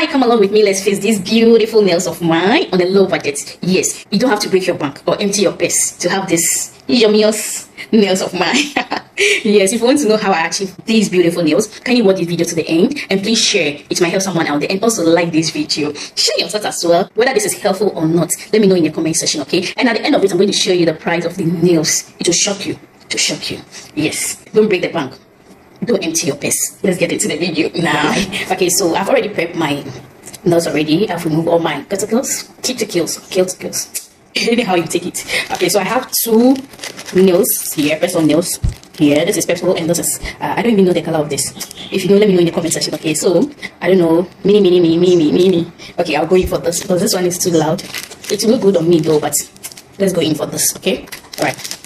Hi, come along with me. Let's face these beautiful nails of mine on a low budget. Yes, you don't have to break your bank or empty your purse to have this yummiest nails of mine. Yes, if you want to know how I achieve these beautiful nails, can you watch this video to the end and please share? It might help someone out there, and also like this video. Share your thoughts as well, whether this is helpful or not. Let me know in the comment section, okay? And at the end of it, I'm going to show you the price of the nails. It will shock you. To shock you. Yes, don't break the bank. Don't empty your purse. Let's get into the video now. Okay, so I've already prepped my nails already. I've removed all my cuticles, cuticles. Anyhow you take it. Okay, so I have two nails here, personal nails here. This is purple and this is I don't even know the color of this. If you know, let me know in the comment section. Okay, so I don't know, mini. Okay, I'll go in for this because this one is too loud. It will look good on me though, but let's go in for this. Okay, all right.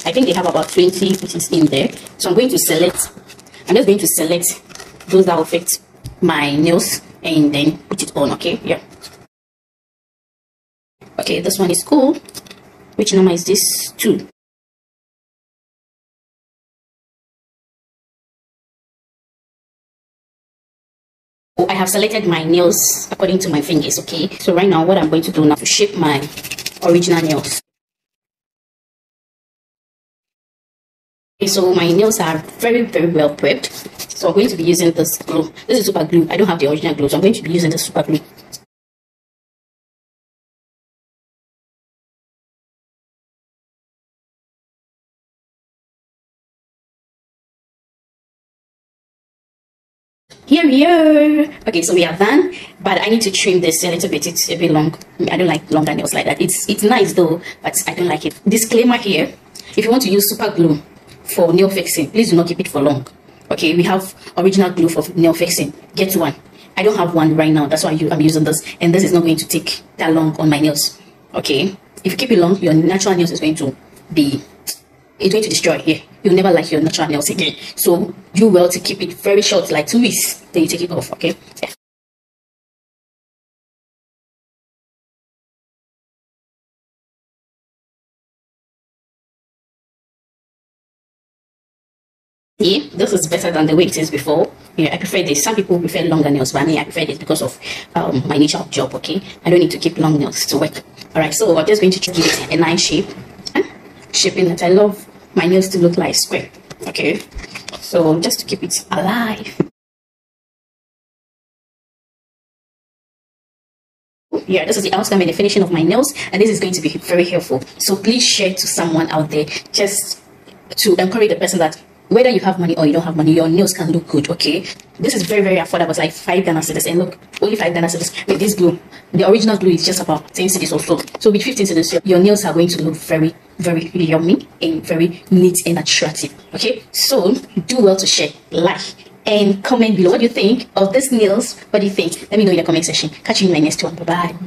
I think they have about 20 pieces in there, so I'm going to select. I'm just going to select those that will fit my nails and then put it on. Okay, yeah. Okay, this one is cool. Which number is this? 2. I have selected my nails according to my fingers. Okay, so right now what I'm going to do now to shape my original nails. Okay, so my nails are very well prepped, so I'm going to be using this glue. This is super glue. I don't have the original glue, so I'm going to be using the super glue. Here we are. Okay, so we are done, but I need to trim this a little bit. It's a bit long. I don't like longer nails like that. It's nice though, but I don't like it. Disclaimer here: if you want to use super glue for nail fixing, please do not keep it for long. Okay, we have original glue for nail fixing. Get one. I don't have one right now, that's why I'm using this, and this is not going to take that long on my nails. Okay, if you keep it long, your natural nails is going to be, it's going to destroy here. You'll never like your natural nails again. So do well to keep it very short, like 2 weeks, then you take it off. Okay, yeah. See, this is better than the way it is before. Yeah, I prefer this. Some people prefer longer nails, but I prefer this because of my nature of job. Okay, I don't need to keep long nails to work. All right, so I'm just going to give it a nice shape. Shaping it. I love my nails to look like square. Okay, so just to keep it alive. Yeah, this is the outcome and the finishing of my nails, and this is going to be very helpful. So please share to someone out there, just to encourage the person that whether you have money or you don't have money, your nails can look good. Okay, this is very affordable. It's like 5 Ghana cedis, and look, only 5 Ghana cedis with this glue. The original glue is just about 10 cedis or so. So with 15 cedis, your nails are going to look very yummy and very neat and attractive. Okay, so do well to share, like, and comment below. What do you think of these nails? What do you think? Let me know in the comment section. Catch you in my next one. Bye bye.